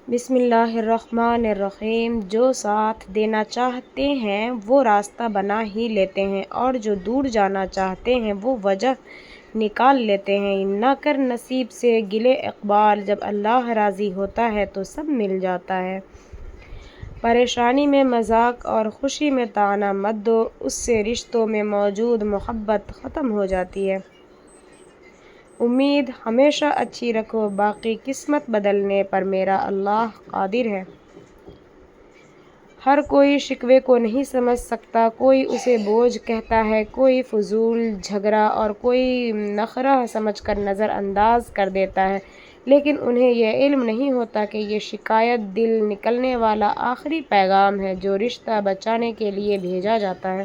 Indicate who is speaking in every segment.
Speaker 1: بسم اللہ الرحمن الرحیم۔ جو ساتھ دینا چاہتے ہیں وہ راستہ بنا ہی لیتے ہیں، اور جو دور جانا چاہتے ہیں وہ وجہ نکال لیتے ہیں۔ نہ کر نصیب سے گلے اقبال، جب اللہ راضی ہوتا ہے تو سب مل جاتا ہے۔ پریشانی میں مذاق اور خوشی میں طعنہ مت دو، اس سے رشتوں میں موجود محبت ختم ہو جاتی ہے۔ امید ہمیشہ اچھی رکھو، باقی قسمت بدلنے پر میرا اللہ قادر ہے۔ ہر کوئی شکوے کو نہیں سمجھ سکتا، کوئی اسے بوجھ کہتا ہے، کوئی فضول جھگڑا اور کوئی نخرہ سمجھ کر نظر انداز کر دیتا ہے، لیکن انہیں یہ علم نہیں ہوتا کہ یہ شکایت دل نکلنے والا آخری پیغام ہے جو رشتہ بچانے کے لیے بھیجا جاتا ہے۔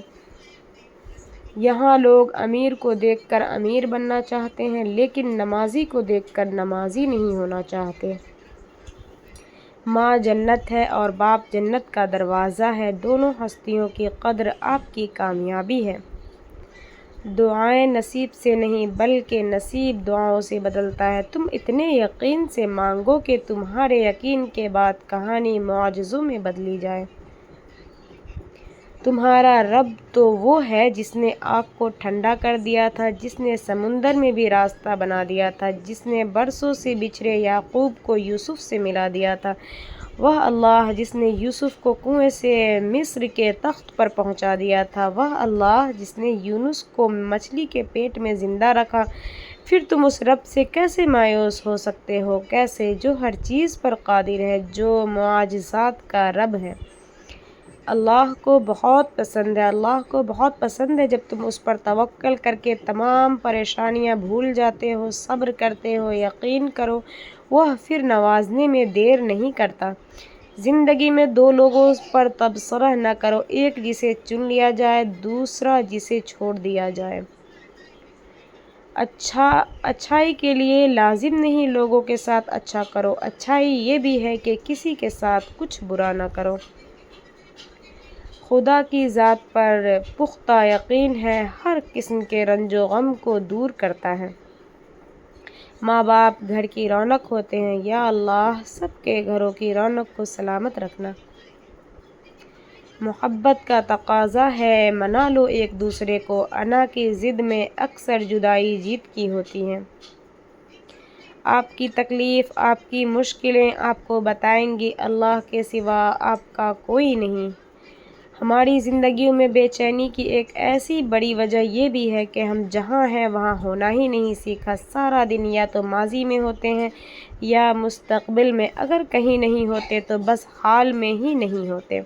Speaker 1: یہاں لوگ امیر کو دیکھ کر امیر بننا چاہتے ہیں، لیکن نمازی کو دیکھ کر نمازی نہیں ہونا چاہتے۔ ماں جنت ہے اور باپ جنت کا دروازہ ہے، دونوں ہستیوں کی قدر آپ کی کامیابی ہے۔ دعائیں نصیب سے نہیں بلکہ نصیب دعاؤں سے بدلتا ہے۔ تم اتنے یقین سے مانگو کہ تمہارے یقین کے بعد کہانی معجزوں میں بدلی جائے۔ تمہارا رب تو وہ ہے جس نے آگ کو ٹھنڈا کر دیا تھا، جس نے سمندر میں بھی راستہ بنا دیا تھا، جس نے برسوں سے بچھڑے یعقوب کو یوسف سے ملا دیا تھا۔ وہ اللہ جس نے یوسف کو کنویں سے مصر کے تخت پر پہنچا دیا تھا۔ وہ اللہ جس نے یونس کو مچھلی کے پیٹ میں زندہ رکھا۔ پھر تم اس رب سے کیسے مایوس ہو سکتے ہو؟ کیسے؟ جو ہر چیز پر قادر ہے، جو معجزات کا رب ہے۔ اللہ کو بہت پسند ہے، اللہ کو بہت پسند ہے جب تم اس پر توکل کر کے تمام پریشانیاں بھول جاتے ہو، صبر کرتے ہو۔ یقین کرو وہ پھر نوازنے میں دیر نہیں کرتا۔ زندگی میں دو لوگوں پر تبصرہ نہ کرو، ایک جسے چن لیا جائے، دوسرا جسے چھوڑ دیا جائے۔ اچھائی کے لیے لازم نہیں لوگوں کے ساتھ اچھا کرو، اچھائی یہ بھی ہے کہ کسی کے ساتھ کچھ برا نہ کرو۔ خدا کی ذات پر پختہ یقین ہے، ہر قسم کے رنج و غم کو دور کرتا ہے۔ ماں باپ گھر کی رونق ہوتے ہیں، یا اللہ سب کے گھروں کی رونق کو سلامت رکھنا۔ محبت کا تقاضا ہے منا لو ایک دوسرے کو، انا کی ضد میں اکثر جدائی جیت کی ہوتی ہے۔ آپ کی تکلیف، آپ کی مشکلیں آپ کو بتائیں گی، اللہ کے سوا آپ کا کوئی نہیں۔ ہماری زندگیوں میں بے چینی کی ایک ایسی بڑی وجہ یہ بھی ہے کہ ہم جہاں ہیں وہاں ہونا ہی نہیں سیکھا۔ سارا دن یا تو ماضی میں ہوتے ہیں یا مستقبل میں، اگر کہیں نہیں ہوتے تو بس حال میں ہی نہیں ہوتے۔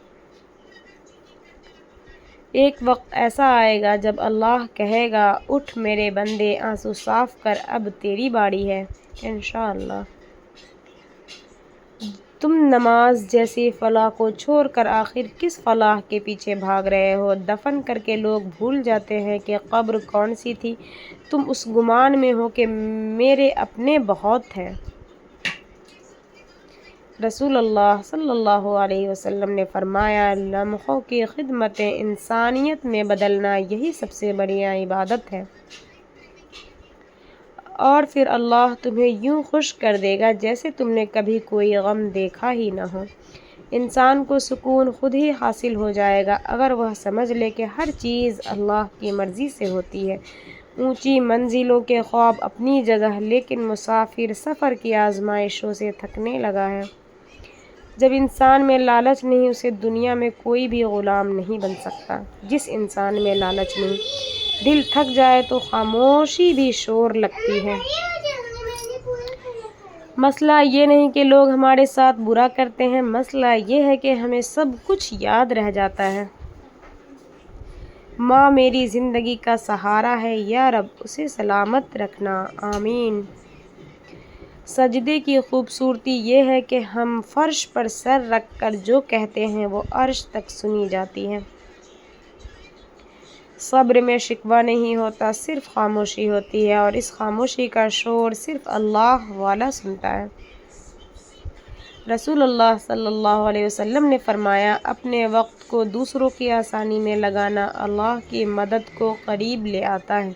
Speaker 1: ایک وقت ایسا آئے گا جب اللہ کہے گا، اٹھ میرے بندے، آنسو صاف کر، اب تیری باری ہے۔ انشاءاللہ۔ تم نماز جیسی فلاح کو چھوڑ کر آخر کس فلاح کے پیچھے بھاگ رہے ہو؟ دفن کر کے لوگ بھول جاتے ہیں کہ قبر کون سی تھی۔ تم اس گمان میں ہو کہ میرے اپنے بہت ہیں۔ رسول اللہ صلی اللہ علیہ وسلم نے فرمایا، لمحوں کی خدمت انسانیت میں بدلنا یہی سب سے بڑی عبادت ہے۔ اور پھر اللہ تمہیں یوں خوش کر دے گا جیسے تم نے کبھی کوئی غم دیکھا ہی نہ ہو۔ انسان کو سکون خود ہی حاصل ہو جائے گا اگر وہ سمجھ لے کہ ہر چیز اللہ کی مرضی سے ہوتی ہے۔ اونچی منزلوں کے خواب اپنی جگہ، لیکن مسافر سفر کی آزمائشوں سے تھکنے لگا ہے۔ جب انسان میں لالچ نہیں، اسے دنیا میں کوئی بھی غلام نہیں بن سکتا۔ جس انسان میں لالچ نہیں، دل تھک جائے تو خاموشی بھی شور لگتی ہے۔ مسئلہ یہ نہیں کہ لوگ ہمارے ساتھ برا کرتے ہیں، مسئلہ یہ ہے کہ ہمیں سب کچھ یاد رہ جاتا ہے۔ ماں میری زندگی کا سہارا ہے، یا رب اسے سلامت رکھنا، آمین۔ سجدے کی خوبصورتی یہ ہے کہ ہم فرش پر سر رکھ کر جو کہتے ہیں وہ عرش تک سنی جاتی ہے۔ صبر میں شکوہ نہیں ہوتا، صرف خاموشی ہوتی ہے، اور اس خاموشی کا شور صرف اللہ والا سنتا ہے۔ رسول اللہ صلی اللہ علیہ وسلم نے فرمایا، اپنے وقت کو دوسروں کی آسانی میں لگانا اللہ کی مدد کو قریب لے آتا ہے۔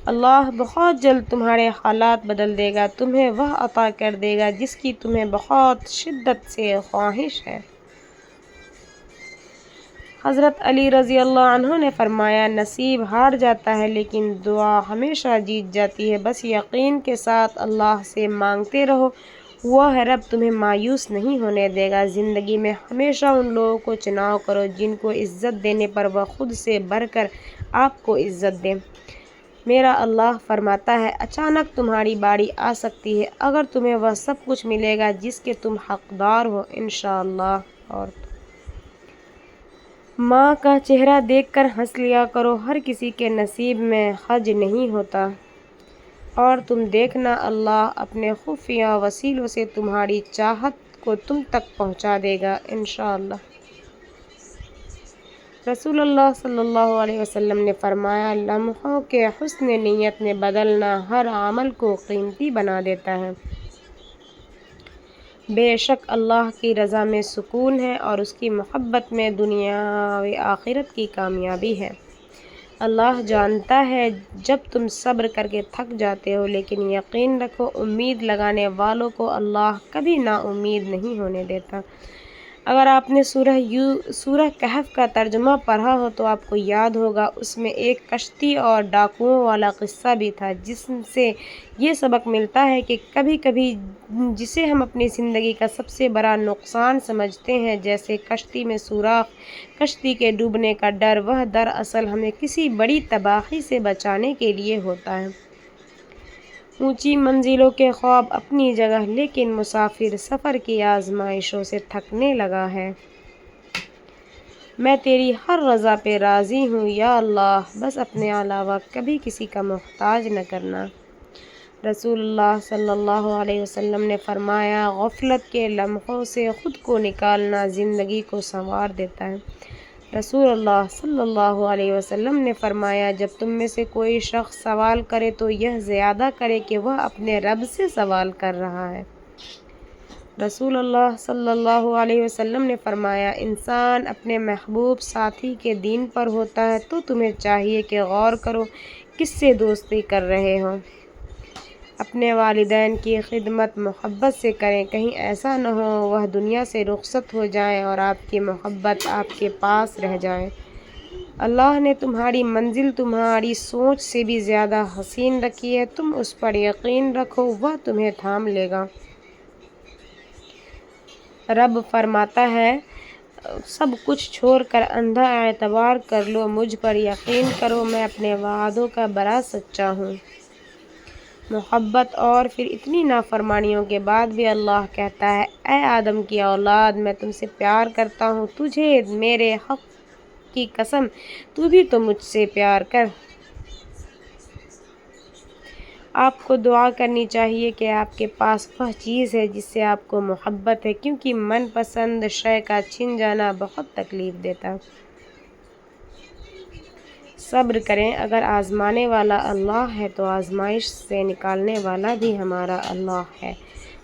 Speaker 1: اللہ بہت جلد تمہارے حالات بدل دے گا، تمہیں وہ عطا کر دے گا جس کی تمہیں بہت شدت سے خواہش ہے۔ حضرت علی رضی اللہ عنہ نے فرمایا، نصیب ہار جاتا ہے لیکن دعا ہمیشہ جیت جاتی ہے، بس یقین کے ساتھ اللہ سے مانگتے رہو، وہ رب تمہیں مایوس نہیں ہونے دے گا۔ زندگی میں ہمیشہ ان لوگوں کو چناؤ کرو جن کو عزت دینے پر وہ خود سے بڑھ کر آپ کو عزت دیں۔ میرا اللہ فرماتا ہے، اچانک تمہاری باری آ سکتی ہے، اگر تمہیں وہ سب کچھ ملے گا جس کے تم حقدار ہو انشاءاللہ۔ اور ماں کا چہرہ دیکھ کر ہنس لیا کرو، ہر کسی کے نصیب میں حج نہیں ہوتا، اور تم دیکھنا اللہ اپنے خفیہ وسیلوں سے تمہاری چاہت کو تم تک پہنچا دے گا انشاءاللہ۔ رسول اللہ صلی اللہ علیہ وسلم نے فرمایا، لمحوں کے حسن نیت میں بدلنا ہر عمل کو قیمتی بنا دیتا ہے۔ بے شک اللہ کی رضا میں سکون ہے اور اس کی محبت میں دنیا و آخرت کی کامیابی ہے۔ اللہ جانتا ہے جب تم صبر کر کے تھک جاتے ہو، لیکن یقین رکھو امید لگانے والوں کو اللہ کبھی نا امید نہیں ہونے دیتا۔ اگر آپ نے سورہ کہف کا ترجمہ پڑھا ہو تو آپ کو یاد ہوگا، اس میں ایک کشتی اور ڈاکوؤں والا قصہ بھی تھا، جس سے یہ سبق ملتا ہے کہ کبھی کبھی جسے ہم اپنی زندگی کا سب سے بڑا نقصان سمجھتے ہیں، جیسے کشتی میں سوراخ، کشتی کے ڈوبنے کا ڈر، وہ دراصل ہمیں کسی بڑی تباہی سے بچانے کے لیے ہوتا ہے۔ اونچی منزلوں کے خواب اپنی جگہ، لیکن مسافر سفر کی آزمائشوں سے تھکنے لگا ہے۔ میں تیری ہر رضا پہ راضی ہوں یا اللہ، بس اپنے علاوہ کبھی کسی کا محتاج نہ کرنا۔ رسول اللہ صلی اللہ علیہ وسلم نے فرمایا، غفلت کے لمحوں سے خود کو نکالنا زندگی کو سنوار دیتا ہے۔ رسول اللہ صلی اللہ علیہ وسلم نے فرمایا، جب تم میں سے کوئی شخص سوال کرے تو یہ زیادہ کرے کہ وہ اپنے رب سے سوال کر رہا ہے۔ رسول اللہ صلی اللہ علیہ وسلم نے فرمایا، انسان اپنے محبوب ساتھی کے دین پر ہوتا ہے تو تمہیں چاہیے کہ غور کرو کس سے دوستی کر رہے ہو۔ اپنے والدین کی خدمت محبت سے کریں، کہیں ایسا نہ ہو وہ دنیا سے رخصت ہو جائیں اور آپ کی محبت آپ کے پاس رہ جائے۔ اللہ نے تمہاری منزل تمہاری سوچ سے بھی زیادہ حسین رکھی ہے، تم اس پر یقین رکھو، وہ تمہیں تھام لے گا۔ رب فرماتا ہے، سب کچھ چھوڑ کر اندھا اعتبار کر لو، مجھ پر یقین کرو، میں اپنے وعدوں کا بڑا سچا ہوں۔ محبت اور پھر اتنی نافرمانیوں کے بعد بھی اللہ کہتا ہے، اے آدم کی اولاد، میں تم سے پیار کرتا ہوں، تجھے میرے حق کی قسم تو بھی تو مجھ سے پیار کر۔ آپ کو دعا کرنی چاہیے کہ آپ کے پاس وہ چیز ہے جس سے آپ کو محبت ہے، کیونکہ من پسند شے کا چھن جانا بہت تکلیف دیتا ہے۔ صبر کریں، اگر آزمانے والا اللہ ہے تو آزمائش سے نکالنے والا بھی ہمارا اللہ ہے۔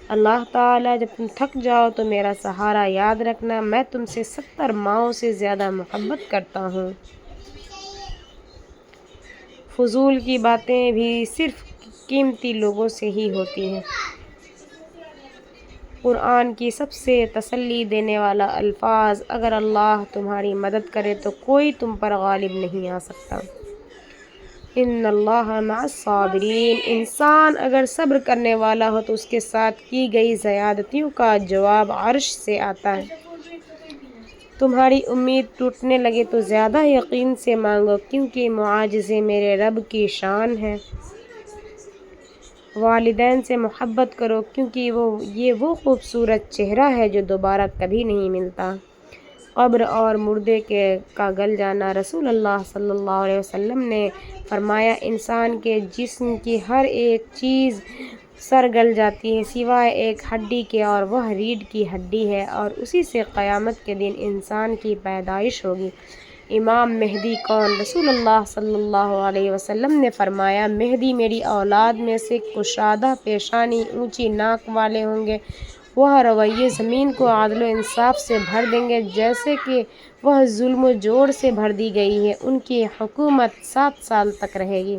Speaker 1: اللہ تعالیٰ، جب تم تھک جاؤ تو میرا سہارا یاد رکھنا، میں تم سے 70 ماؤں سے زیادہ محبت کرتا ہوں۔ فضول کی باتیں بھی صرف قیمتی لوگوں سے ہی ہوتی ہیں۔ قرآن کی سب سے تسلی دینے والا الفاظ، اگر اللہ تمہاری مدد کرے تو کوئی تم پر غالب نہیں آ سکتا۔ ان اللہ مع الصابرین، انسان اگر صبر کرنے والا ہو تو اس کے ساتھ کی گئی زیادتیوں کا جواب عرش سے آتا ہے۔ تمہاری امید ٹوٹنے لگے تو زیادہ یقین سے مانگو، کیونکہ معاجزے میرے رب کی شان ہے۔ والدین سے محبت کرو، کیونکہ یہ وہ خوبصورت چہرہ ہے جو دوبارہ کبھی نہیں ملتا۔ قبر اور مردے کا گل جانا، رسول اللہ صلی اللہ علیہ وسلم نے فرمایا، انسان کے جسم کی ہر ایک چیز سر گل جاتی ہے سوائے ایک ہڈی کے، اور وہ ریڑھ کی ہڈی ہے، اور اسی سے قیامت کے دن انسان کی پیدائش ہوگی۔ امام مہدی کون؟ رسول اللہ صلی اللہ علیہ وسلم نے فرمایا، مہدی میری اولاد میں سے کشادہ پیشانی، اونچی ناک والے ہوں گے، وہ رویے زمین کو عدل و انصاف سے بھر دیں گے جیسے کہ وہ ظلم و جور سے بھر دی گئی ہے، ان کی حکومت 7 سال تک رہے گی۔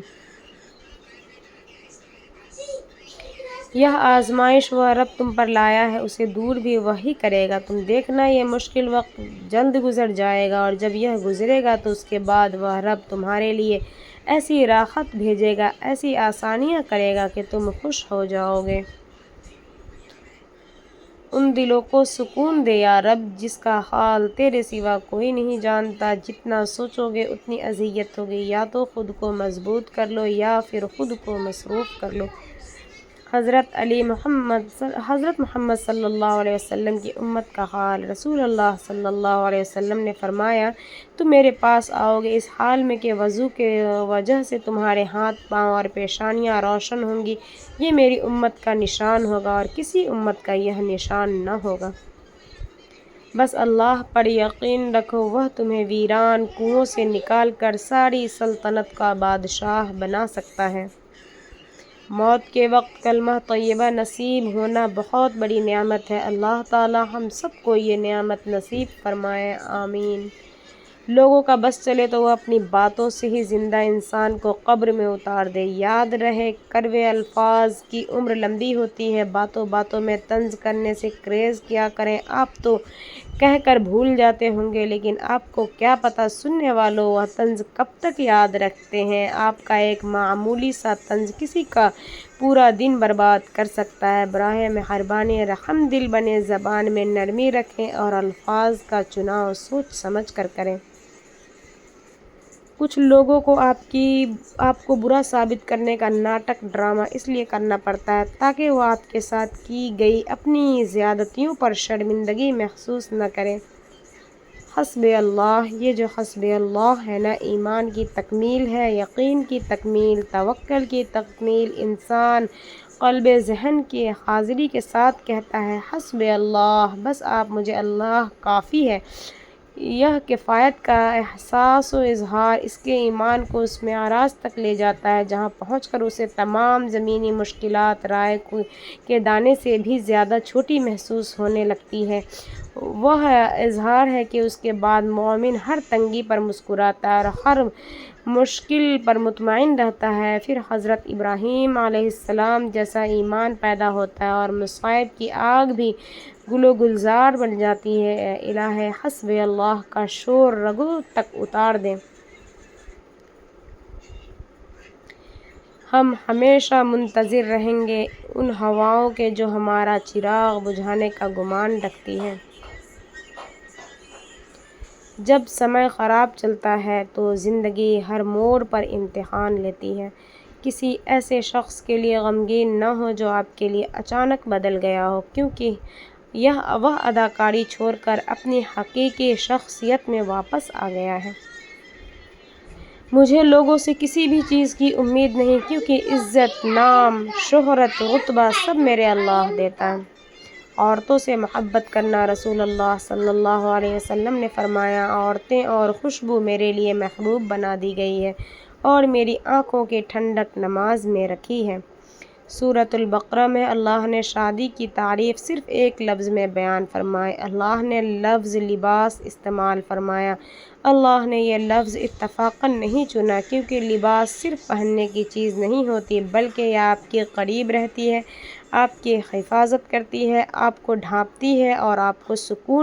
Speaker 1: یہ آزمائش وہ رب تم پر لایا ہے اسے دور بھی وہی کرے گا۔ تم دیکھنا یہ مشکل وقت جلد گزر جائے گا، اور جب یہ گزرے گا تو اس کے بعد وہ رب تمہارے لیے ایسی راحت بھیجے گا، ایسی آسانیاں کرے گا کہ تم خوش ہو جاؤ گے۔ ان دلوں کو سکون دے یا رب جس کا حال تیرے سوا کوئی نہیں جانتا۔ جتنا سوچو گے اتنی اذیت ہوگی، یا تو خود کو مضبوط کر لو یا پھر خود کو مصروف کر لو۔ حضرت محمد صلی اللہ علیہ وسلم کی امت کا حال۔ رسول اللہ صلی اللہ علیہ وسلم نے فرمایا، تم میرے پاس آؤ گے اس حال میں کہ وضو کے وجہ سے تمہارے ہاتھ پاؤں اور پیشانیاں روشن ہوں گی۔ یہ میری امت کا نشان ہوگا اور کسی امت کا یہ نشان نہ ہوگا۔ بس اللہ پر یقین رکھو، وہ تمہیں ویران کنووں سے نکال کر ساری سلطنت کا بادشاہ بنا سکتا ہے۔ موت کے وقت کلمہ طیبہ نصیب ہونا بہت بڑی نعمت ہے۔ اللہ تعالی ہم سب کو یہ نعمت نصیب فرمائے، آمین۔ لوگوں کا بس چلے تو وہ اپنی باتوں سے ہی زندہ انسان کو قبر میں اتار دے۔ یاد رہے کڑوے الفاظ کی عمر لمبی ہوتی ہے، باتوں باتوں میں طنز کرنے سے گریز کیا کریں۔ آپ تو کہہ کر بھول جاتے ہوں گے، لیکن آپ کو کیا پتہ سننے والوں وہ طنز کب تک یاد رکھتے ہیں۔ آپ کا ایک معمولی سا طنز کسی کا پورا دن برباد کر سکتا ہے۔ براہ مہربانی رحم دل بنے، زبان میں نرمی رکھیں اور الفاظ کا چناؤ سوچ سمجھ کر کریں۔ کچھ لوگوں کو آپ کو برا ثابت کرنے کا ناٹک ڈرامہ اس لیے کرنا پڑتا ہے تاکہ وہ آپ کے ساتھ کی گئی اپنی زیادتیوں پر شرمندگی محسوس نہ کریں۔ حسب اللہ، یہ جو حسب اللہ ہے نا، ایمان کی تکمیل ہے، یقین کی تکمیل، توکل کی تکمیل۔ انسان قلب ذہن کی حاضری کے ساتھ کہتا ہے، حسب اللہ، بس آپ مجھے، اللہ کافی ہے۔ یہ کفایت کا احساس و اظہار اس کے ایمان کو اس معراج تک لے جاتا ہے جہاں پہنچ کر اسے تمام زمینی مشکلات رائے کے دانے سے بھی زیادہ چھوٹی محسوس ہونے لگتی ہے۔ وہ اظہار ہے کہ اس کے بعد مومن ہر تنگی پر مسکراتا ہے اور ہر مشکل پر مطمئن رہتا ہے۔ پھر حضرت ابراہیم علیہ السلام جیسا ایمان پیدا ہوتا ہے اور مصائب کی آگ بھی گل و گلزار بن جاتی ہے۔ الہ حسب اللہ کا شور رگوں تک اتار دیں۔ ہم ہمیشہ منتظر رہیں گے ان ہواؤں کے جو ہمارا چراغ بجھانے کا گمان رکھتی ہیں۔ جب سمے خراب چلتا ہے تو زندگی ہر موڑ پر امتحان لیتی ہے۔ کسی ایسے شخص کے لیے غمگین نہ ہو جو آپ کے لیے اچانک بدل گیا ہو، کیونکہ وہ اداکاری چھوڑ کر اپنی حقیقی شخصیت میں واپس آ گیا ہے۔ مجھے لوگوں سے کسی بھی چیز کی امید نہیں، کیونکہ عزت، نام، شہرت، رتبہ سب میرے اللہ دیتا ہے۔ عورتوں سے محبت کرنا۔ رسول اللہ صلی اللہ علیہ وسلم نے فرمایا، عورتیں اور خوشبو میرے لیے محبوب بنا دی گئی ہے اور میری آنکھوں کی ٹھنڈک نماز میں رکھی ہے۔ سورۃ البقرہ میں اللہ نے شادی کی تعریف صرف ایک لفظ میں بیان فرمائی۔ اللہ نے لفظ لباس استعمال فرمایا۔ اللہ نے یہ لفظ اتفاقاً نہیں چنا، کیونکہ لباس صرف پہننے کی چیز نہیں ہوتی، بلکہ یہ آپ کے قریب رہتی ہے، آپ کی حفاظت کرتی ہے، آپ کو ڈھانپتی ہے اور آپ کو سکون